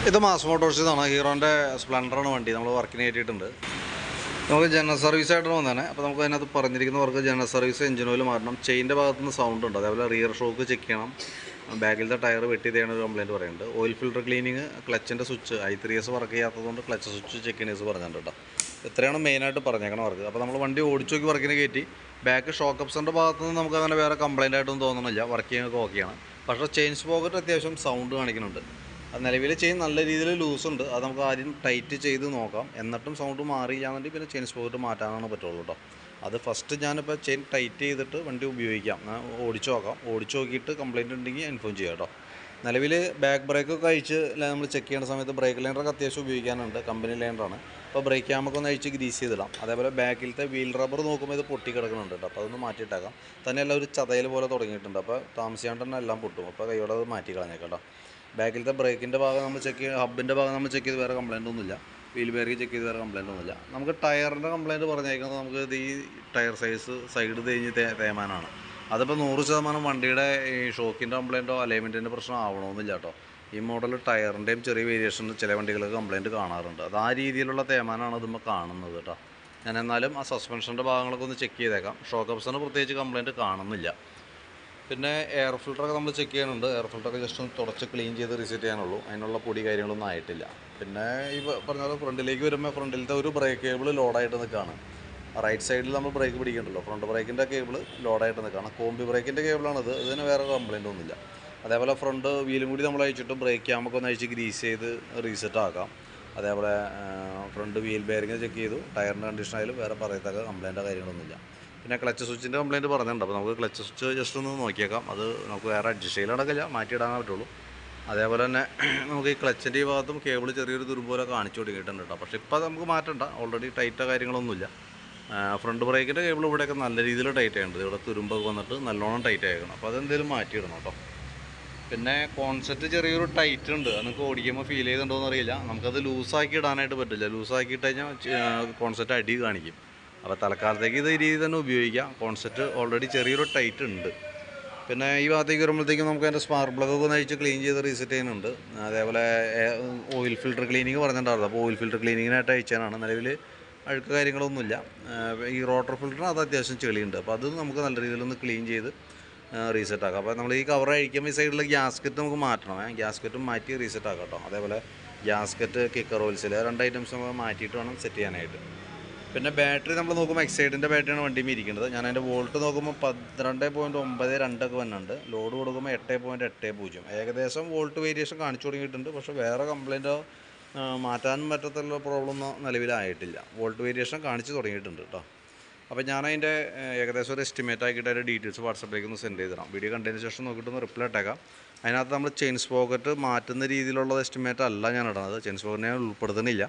ഇത് മാസ് മോട്ടോഴ്സിന്നാണ്, ഹീറോൻ്റെ സ്പ്ലെൻഡറാണ് വണ്ടി. നമ്മൾ വർക്കിന് കയറ്റിയിട്ടുണ്ട്. നമുക്ക് ജനറൽ സർവീസായിട്ട് വന്നതാണ്. അപ്പോൾ നമുക്ക് അതിനകത്ത് പറഞ്ഞിരിക്കുന്ന work general service, engine oil മാറണം, ചെയിൻ്റെ ഭാഗത്തുനിന്ന് സൗണ്ട് ഉണ്ട്, അതേപോലെ റിയർ ഷോക്ക് ചെക്ക് ചെയ്യണം, ബാക്കിലത്തെ ടയർ വെട്ടി തേയാണ് ഒരു കംപ്ലയിൻറ്റ് പറയുന്നുണ്ട്. ഓയിൽ ഫിൽറ്റർ ക്ലീനിങ്, ക്ലച്ചിൻ്റെ സ്വിച്ച് I3S വർക്ക് ചെയ്യാത്തതുകൊണ്ട് ക്ലച്ച് സ്വിച്ച് ചെക്ക് ചെയ്യണേസ് പറഞ്ഞിട്ടുണ്ട് കേട്ടോ. ഇത്രയാണ് മെയിനായിട്ട് പറഞ്ഞേക്കണം വർക്ക്. അപ്പോൾ നമ്മൾ വണ്ടി ഓടിച്ചു നോക്കി വർക്കിന് കയറ്റി. ബാക്ക് ഷോക്ക് അപ്സറിൻ്റെ ഭാഗത്തുനിന്ന് നമുക്ക് അങ്ങനെ വേറെ കംപ്ലയിൻ്റ് ആയിട്ടൊന്നും തോന്നുന്നില്ല, വർക്ക് ചെയ്യാനൊക്കെ ഓക്കെയാണ്. പക്ഷേ ചെയിൻ സ്പോക്കറ്റ് അത്യാവശ്യം സൗണ്ട് കാണിക്കുന്നുണ്ട്. അത് നിലവിൽ ചെയിൻ നല്ല രീതിയിൽ ലൂസുണ്ട്, അത് നമുക്ക് ആദ്യം ടൈറ്റ് ചെയ്ത് നോക്കാം. എന്നിട്ടും സൗണ്ട് മാറിയില്ലാന്നുണ്ടെങ്കിൽ പിന്നെ ചെയിൻ സ്പോക്കറ്റ് മാറ്റാനാണ് പറ്റുള്ളൂ കേട്ടോ. അത് ഫസ്റ്റ് ഞാനിപ്പോൾ ചെയിൻ ടൈറ്റ് ചെയ്തിട്ട് വണ്ടി ഉപയോഗിക്കാം, ഓടിച്ചു നോക്കാം. ഓടിച്ചു നോക്കിയിട്ട് കംപ്ലയിൻറ്റ് ഉണ്ടെങ്കിൽ ഇൻഫോം ചെയ്യാം കേട്ടോ. നിലവിൽ ബാക്ക് ബ്രേക്കൊക്കെ അഴിച്ച് നമ്മൾ ചെക്ക് ചെയ്യുന്ന സമയത്ത് ബ്രേക്ക് ലൈനറൊക്കെ അത്യാവശ്യം ഉപയോഗിക്കാനുണ്ട്, കമ്പനി ലൈനറാണ്. അപ്പോൾ ബ്രേക്ക് ക്യാമൊക്കെ ഒന്ന് അഴിച്ച് ഗ്രീസ് ചെയ്തിടാം. അതേപോലെ ബാക്കിലത്തെ വീൽ റബ്ബർ നോക്കുമ്പോൾ ഇത് പൊട്ടി കിടക്കുന്നുണ്ട് കേട്ടോ. അപ്പോൾ അതൊന്ന് മാറ്റിയിട്ടേക്കാം. തന്നെയല്ല ഒരു ചതയിൽ പോലെ തുടങ്ങിയിട്ടുണ്ട്, അപ്പോൾ താമസിയാണ്ട് തന്നെ എല്ലാം പൊട്ടും. അപ്പോൾ കൈയോടെ അത് മാറ്റി കളഞ്ഞേക്കാം കേട്ടോ. ബാക്കിലത്തെ ബ്രേക്കിൻ്റെ ഭാഗം നമ്മൾ ചെക്ക് ചെയ്ത്, ഹബിൻ്റെ ഭാഗം നമ്മൾ ചെക്ക് ചെയ്ത് വേറെ കംപ്ലയിൻ്റ് ഒന്നുമില്ല. വീൽ ബെയറിംഗ് ചെക്ക് ചെയ്ത് വേറെ കംപ്ലയിൻ്റ് ഒന്നുമില്ല. നമുക്ക് ടയറിൻ്റെ കംപ്ലയിൻറ്റ് പറഞ്ഞേക്കുന്നത് നമുക്ക് ഇത് ഈ ടയർ സൈസ് സൈഡ് തേഞ്ഞ് തേമാനാണ്. അതിപ്പോൾ 100% വണ്ടിയുടെ ഈ ഷോക്കിൻ്റെ കംപ്ലയിൻറ്റോ അലൈൻമെൻറ്റിൻ്റെ പ്രശ്നം ആവണമെന്നില്ല കേട്ടോ. ഈ മോഡൽ ടയറിൻ്റെയും ചെറിയ വേരിയേഷൻ ചില വണ്ടികൾക്ക് കംപ്ലയിൻറ്റ് കാണാറുണ്ട്. അത് ആ രീതിയിലുള്ള തേമാനാണ് ഇതുമ്പോൾ കാണുന്നത് കേട്ടോ. ഞാൻ എന്നാലും ആ സസ്പെൻഷൻ്റെ ഭാഗങ്ങളൊക്കെ ഒന്ന് ചെക്ക് ചെയ്തേക്കാം. ഷോക്ക് അപ്സറിന് പ്രത്യേകിച്ച് കംപ്ലയിൻറ്റ് കാണുന്നില്ല. പിന്നെ എയർ ഫിൽറ്ററൊക്കെ നമ്മൾ ചെക്ക് ചെയ്യാനുണ്ട്. എയർ ഫിൽറ്ററൊക്കെ ജസ്റ്റ് ഒന്ന് തുടച്ച് ക്ലീൻ ചെയ്ത് റീസെറ്റ് ചെയ്യാനുള്ളൂ. അതിനുള്ള പൊടി കാര്യങ്ങളൊന്നും ആയിട്ടില്ല. പിന്നെ ഈ പറഞ്ഞ പോലെ ഫ്രണ്ടിലേക്ക് വരുമ്പോൾ ഫ്രണ്ടിലത്തെ ഒരു ബ്രേക്ക് കേബിൾ ലോഡായിട്ട് നിൽക്കുകയാണ്. റൈറ്റ് സൈഡിൽ നമ്മൾ ബ്രേക്ക് പിടിക്കണ്ടല്ലോ, ഫ്രണ്ട് ബ്രേക്കിൻ്റെ കേബിൾ ലോഡായിട്ട് നിൽക്കുകയാണ്. കോമ്പി ബ്രേക്കിൻ്റെ കേബിളാണിത്. ഇതിന് വേറെ കംപ്ലയിൻ്റ് ഒന്നുമില്ല. അതേപോലെ ഫ്രണ്ട് വീലും കൂടി നമ്മൾ അഴിച്ചിട്ട് ബ്രേക്ക് ക്യാമൊക്കെ ഒന്ന് അഴിച്ച് ഗ്രീസ് ചെയ്ത് റീസെറ്റ് ആക്കാം. അതേപോലെ ഫ്രണ്ട് വീൽ ബെയറിംഗ് ചെക്ക് ചെയ്തു. ടയറിൻ്റെ കണ്ടീഷൻ ആയാലും വേറെ പറയത്തക്ക കംപ്ലയിൻ്റോ കാര്യങ്ങളൊന്നുമില്ല. പിന്നെ ക്ലച്ച് സ്വിച്ചിൻ്റെ കംപ്ലയിൻറ്റ് പറഞ്ഞിട്ടുണ്ട്. അപ്പോൾ നമുക്ക് ക്ലച്ച് സ്വിച്ച് ജസ്റ്റ് ഒന്ന് നോക്കിയേക്കാം. അത് നമുക്ക് വേറെ അഡ്ജസ്റ്റ് ചെയ്യലടക്കില്ല, മാറ്റിയിടാനേ പറ്റുള്ളൂ. അതേപോലെ തന്നെ നമുക്ക് ഈ ക്ലച്ചിൻ്റെ ഈ ഭാഗത്തും കേബിൾ ചെറിയൊരു തുരുമ്പോലെ കാണിച്ചു തുടങ്ങിയിട്ടുണ്ട് കേട്ടോ. പക്ഷേ ഇപ്പോൾ നമുക്ക് മാറ്റണ്ട, ഓൾറെഡി ടൈറ്റോ കാര്യങ്ങളൊന്നുമില്ല. ഫ്രണ്ട് ബ്രേക്കിൻ്റെ കേബിൾ ഇവിടെയൊക്കെ നല്ല രീതിയിൽ ടൈറ്റ് ആയിട്ടുണ്ട്. ഇവിടെ തുരുമ്പൊക്കെ വന്നിട്ട് നല്ലോണം ടൈറ്റ് ആയിരിക്കണം. അപ്പോൾ അതെന്തെങ്കിലും മാറ്റിയിടണം കേട്ടോ. പിന്നെ കോൺസെപ്റ്റ് ചെറിയൊരു ടൈറ്റ് ഉണ്ട്, അത് നിങ്ങൾക്ക് ഓടിക്കുമ്പോൾ ഫീൽ ചെയ്തിട്ടുണ്ടോയെന്ന് അറിയില്ല. നമുക്കത് ലൂസാക്കി ഇടാനായിട്ട് പറ്റില്ല. ലൂസാക്കിയിട്ട് കഴിഞ്ഞാൽ കോൺസെപ്റ്റ് അടി കാണിക്കും. അപ്പോൾ തൽക്കാലത്തേക്ക് ഇത് ഈ രീതി തന്നെ ഉപയോഗിക്കാം. കോൺസെപ്റ്റ് ഓൾറെഡി ചെറിയൊരു ടൈറ്റ് ഉണ്ട്. പിന്നെ ഈ ഭാഗത്തേക്ക് വരുമ്പോഴത്തേക്കും നമുക്ക് അതിൻ്റെ സ്പാർക്ക് പ്ലഗൊക്കെ ഒന്ന് അഴിച്ച് ക്ലീൻ ചെയ്ത് റീസെറ്റ് ചെയ്യുന്നുണ്ട്. അതേപോലെ ഓയിൽ ഫിൽറ്റർ ക്ലീനിങ് പറഞ്ഞിട്ടുണ്ടായിരുന്നു. അപ്പോൾ ഓയിൽ ഫിൽറ്റർ ക്ലീനിങ്ങിനായിട്ട് അയച്ചാനാണ്. നിലവിൽ അഴുക്ക് കാര്യങ്ങളൊന്നുമില്ല. ഈ റോട്ടർ ഫിൽറ്ററിന് അത് അത്യാവശ്യം ചെളിയുണ്ട്. അപ്പോൾ അത് നമുക്ക് നല്ല രീതിയിലൊന്ന് ക്ലീൻ ചെയ്ത് റീസെറ്റ് ആക്കാം. അപ്പോൾ നമ്മൾ ഈ കവർ അഴിക്കുമ്പോൾ ഈ സൈഡിൽ ഗ്യാസ്കറ്റ് നമുക്ക് മാറ്റണം. ഗ്യാസ്കറ്റും മാറ്റി റീസെറ്റ് ആക്കാം കേട്ടോ. അതേപോലെ ഗ്യാസ്കറ്റ്, കിക്കർ ഓയിൽസിൽ 2 ഐറ്റംസ് നമുക്ക് മാറ്റിയിട്ട് വേണം സെറ്റ് ചെയ്യാനായിട്ട്. പിന്നെ ബാറ്ററി നമ്മൾ നോക്കുമ്പോൾ എക്സൈഡിൻ്റെ ബാറ്ററിയാണ് വണ്ടിയിൽ ഇരിക്കുന്നത്. ഞാൻ അതിൻ്റെ വോൾട്ട് നോക്കുമ്പോൾ 12.92 ഒക്കെ വന്നിട്ടുണ്ട്. ലോഡ് കൊടുക്കുമ്പോൾ 8.80. ഏകദേശം വോൾട്ട് വേരിയേഷൻ കാണിച്ചു തുടങ്ങിയിട്ടുണ്ട്. പക്ഷേ വേറെ കംപ്ലയിൻറ്റോ മാറ്റാനും പറ്റത്തുള്ള പ്രോബ്ലം ഒന്നും നിലവിലായിട്ടില്ല. വോൾട്ട് വേരിയേഷൻ കാണിച്ച് തുടങ്ങിയിട്ടുണ്ട് കേട്ടോ. അപ്പോൾ ഞാനതിൻ്റെ ഏകദേശം ഒരു എസ്റ്റിമേറ്റ് ആക്കിയിട്ട് അതിൻ്റെ ഡീറ്റെയിൽസ് വാട്സപ്പിലേക്ക് ഒന്ന് സെൻഡ് ചെയ്ത് തരാം. വീഡിയോ കണ്ടതിന് ശേഷം നോക്കിയിട്ടൊന്ന് റിപ്ലൈ ഇട്ടേക്കാം. അതിനകത്ത് നമ്മൾ ചെയിൻ സ്പോക്കറ്റ് മാറ്റുന്ന രീതിയിലുള്ള എസ്റ്റിമേറ്റ് അല്ല ഞാൻ ഇടുന്നത്. ചെയിൻ സ്പോക്കറ്റ് ഞാൻ ഉൾപ്പെടുത്തുന്നില്ല.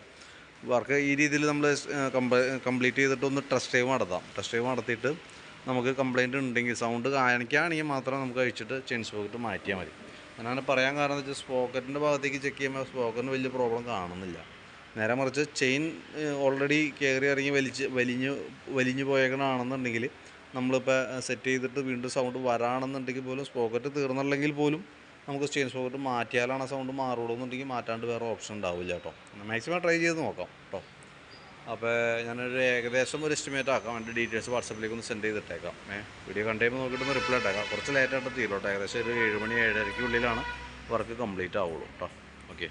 വർക്ക് ഈ രീതിയിൽ നമ്മൾ കംപ്ലീറ്റ് ചെയ്തിട്ട് ഒന്ന് ടെസ്റ്റ് ഡ്രൈവ് നടത്താം. ടെസ്റ്റ് ഡ്രൈവ് നടത്തിയിട്ട് നമുക്ക് കംപ്ലയിൻറ്റ് ഉണ്ടെങ്കിൽ, സൗണ്ട് കാണിക്കുകയാണെങ്കിൽ മാത്രം നമുക്ക് അഴിച്ചിട്ട് ചെയിൻ സ്പോക്കറ്റ് മാറ്റിയാൽ മതി. ഞാനങ്ങനെ പറയാൻ കാരണം എന്ന് വെച്ചാൽ സ്പോക്കറ്റിൻ്റെ ഭാഗത്തേക്ക് ചെക്ക് ചെയ്യുമ്പോൾ സ്പോക്കറ്റിന് വലിയ പ്രോബ്ലം കാണുന്നില്ല. നേരെ മറിച്ച് ചെയിൻ ഓൾറെഡി കയറി ഇറങ്ങി വലിഞ്ഞു പോയേക്കണമെന്നുണ്ടെങ്കിൽ നമ്മളിപ്പോൾ സെറ്റ് ചെയ്തിട്ട് വീണ്ടും സൗണ്ട് വരാണെന്നുണ്ടെങ്കിൽ പോലും, സ്പോക്കറ്റ് തീർന്നില്ലെങ്കിൽ പോലും നമുക്ക് ചെയിൻ സ്പോക്കറ്റ് മാറ്റിയാലാണ് ആ സൗണ്ട് മാറുള്ളൂ എന്നുണ്ടെങ്കിൽ മാറ്റാണ്ട് വേറെ ഓപ്ഷൻ ഉണ്ടാവില്ല കേട്ടോ. മാക്സിമം ട്രൈ ചെയ്ത് നോക്കാം കേട്ടോ. അപ്പോൾ ഞാനൊരു ഏകദേശം ഒരു എസ്റ്റിമേറ്റ് ആക്കാം. എൻ്റെ ഡീറ്റെയിൽസ് വാട്സപ്പിലേക്ക് ഒന്ന് സെൻഡ് ചെയ്തിട്ടേക്കാം. വീഡിയോ കണ്ടുകഴിയുമ്പോൾ നോക്കിയിട്ടൊന്ന് റിപ്ലൈ ഇട്ടേക്കാം. കുറച്ച് ലേറ്റായിട്ട് തീരും കേട്ടോ. ഏകദേശം ഒരു 7 മണി 7:30 വർക്ക് കംപ്ലീറ്റ് ആവുള്ളൂ കേട്ടോ. ഓക്കെ.